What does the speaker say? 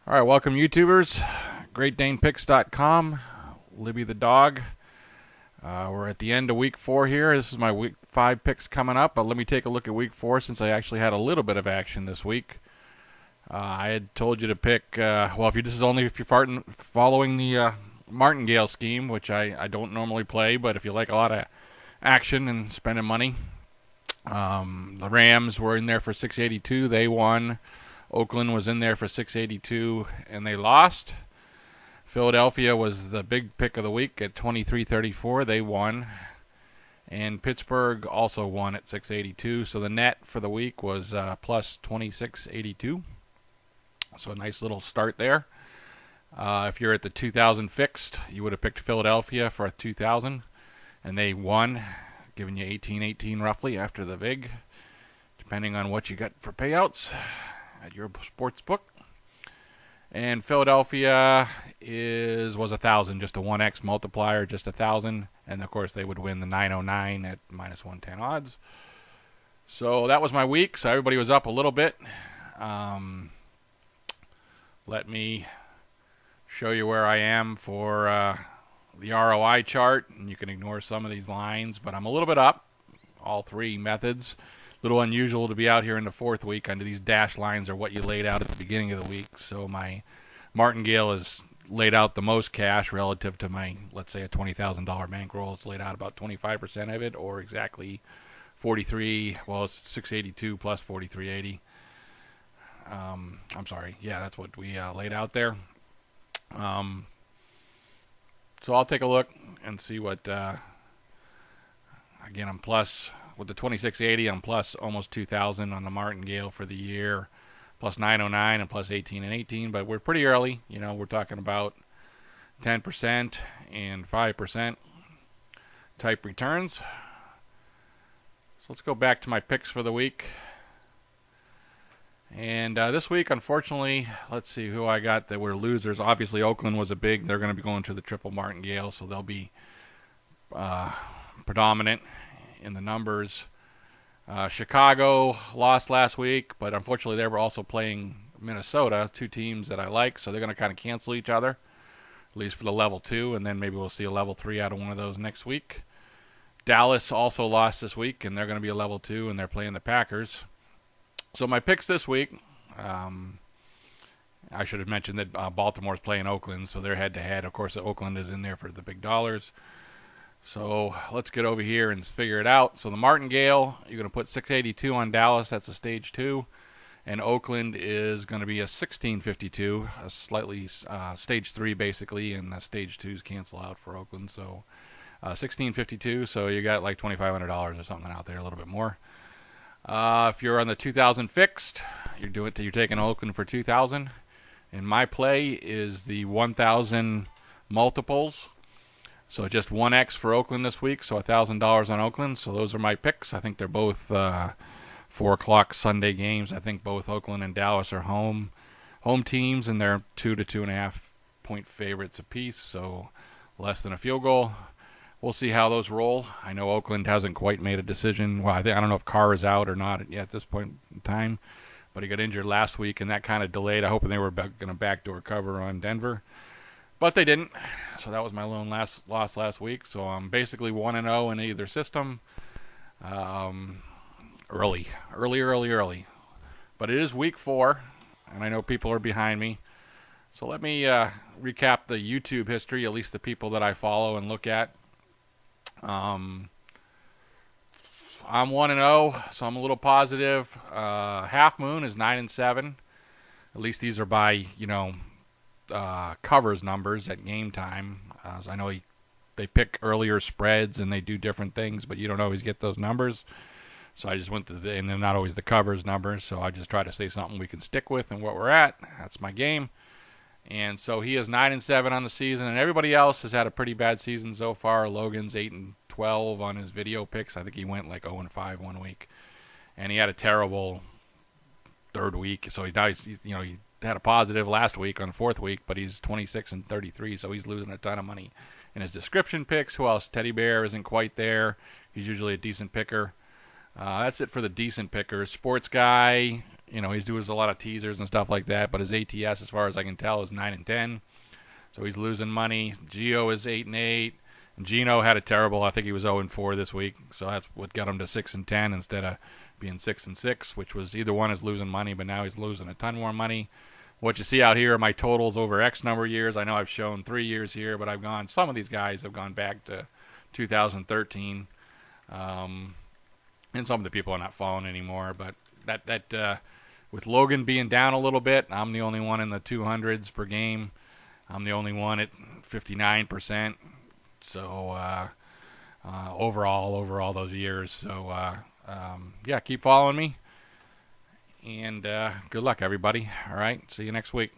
All right, welcome YouTubers. GreatDanePicks.com. Libby the dog. We're at the end of week 4 here. This is my week 5 picks coming up, but let me take a look at week 4 since I actually had a little bit of action this week. I had told you to pick, this is only if you're following the martingale scheme, which I don't normally play, but if you like a lot of action and spending money, the Rams were in there for 682. They won. Oakland was in there for 682, and they lost. Philadelphia was the big pick of the week at 2334. They won. And Pittsburgh also won at 682. So the net for the week was plus 2682. So a nice little start there. If you're at the 2000 fixed, you would have picked Philadelphia for a 2000, and they won, giving you 1818 roughly after the VIG, depending on what you got for payouts at your sports book. And Philadelphia was 1,000, just a 1x multiplier, just 1,000, and of course they would win the 909 at minus 110 odds. So that was my week. So everybody was up a little bit. Let me show you where I am for the ROI chart, and you can ignore some of these lines, but I'm a little bit up, all three methods. A little unusual to be out here in the 4th week. Under these dashed lines are what you laid out at the beginning of the week, so my martingale is laid out the most cash relative to my, let's say, a $20,000 bankroll. It's laid out about 25% of it, or exactly 43, well, it's 682 plus 4380. I'm sorry, yeah, that's what we laid out there. So I'll take a look and see what, again, I'm plus, with the 2680, I'm plus almost 2,000 on the martingale for the year, plus 909 and plus 18 and 18, but we're pretty early. You know, we're talking about 10% and 5% type returns. So let's go back to my picks for the week. And this week, unfortunately, let's see who I got that were losers. Obviously, Oakland was a big. They're going to be going to the triple martingale, so they'll be predominant in the numbers. Chicago lost last week, but unfortunately, they were also playing Minnesota, two teams that I like, so they're going to kind of cancel each other, at least for the level 2, and then maybe we'll see a level 3 out of one of those next week. Dallas also lost this week, and they're going to be a level 2, and they're playing the Packers. So my picks this week, I should have mentioned that Baltimore's playing Oakland, so they're head-to-head. Of course, Oakland is in there for the big dollars. So let's get over here and figure it out. So the martingale, you're going to put 682 on Dallas. That's a stage 2. And Oakland is going to be a 1652, a slightly stage 3 basically, and the stage 2s cancel out for Oakland. So 1652, so you got like $2,500 or something out there, a little bit more. If you're on the 2000 fixed, you're taking Oakland for 2,000. And my play is the 1,000 multiples. So just 1x for Oakland this week, so $1,000 on Oakland. So those are my picks. I think they're both 4 o'clock Sunday games. I think both Oakland and Dallas are home teams, and they're 2 to 2.5 point favorites apiece, so less than a field goal. We'll see how those roll. I know Oakland hasn't quite made a decision. Well, I don't know if Carr is out or not yet at this point in time, but he got injured last week, and that kind of delayed. I hope they were going to backdoor cover on Denver, but they didn't. So that was my lone loss last week. So I'm basically 1-0 in either system. Early. But it is week 4, and I know people are behind me. So let me recap the YouTube history, at least the people that I follow and look at. I'm 1-0, so I'm a little positive. Half Moon is 9-7. At least these are by, covers numbers at game time. So I know they pick earlier spreads and they do different things, but you don't always get those numbers. So I just went to and they're not always the covers numbers, so I just try to say something we can stick with and what we're at. That's my game. And so he is 9-7 on the season, and everybody else has had a pretty bad season so far. Logan's 8-12 on his video picks. I think he went like 0-5 one week, and he had a terrible 3rd week. So he had a positive last week on the 4th week, but he's 26-33, so he's losing a ton of money in his description picks. Who else? Teddy Bear isn't quite there. He's usually a decent picker. That's it for the decent pickers. Sports guy, he's doing a lot of teasers and stuff like that, but his ATS, as far as I can tell, is 9-10. So he's losing money. Gio is 8-8. And Gino had a terrible, I think he was 0-4 this week. So that's what got him to 6-10 instead of being 6-6, which was either one is losing money, but now he's losing a ton more money. What you see out here are my totals over X number of years. I know I've shown 3 years here, but some of these guys have gone back to 2013. And some of the people are not following anymore, but that with Logan being down a little bit, I'm the only one in the 200s per game. I'm the only one at 59%. So overall, over all those years. So yeah, keep following me, and good luck, everybody. All right, see you next week.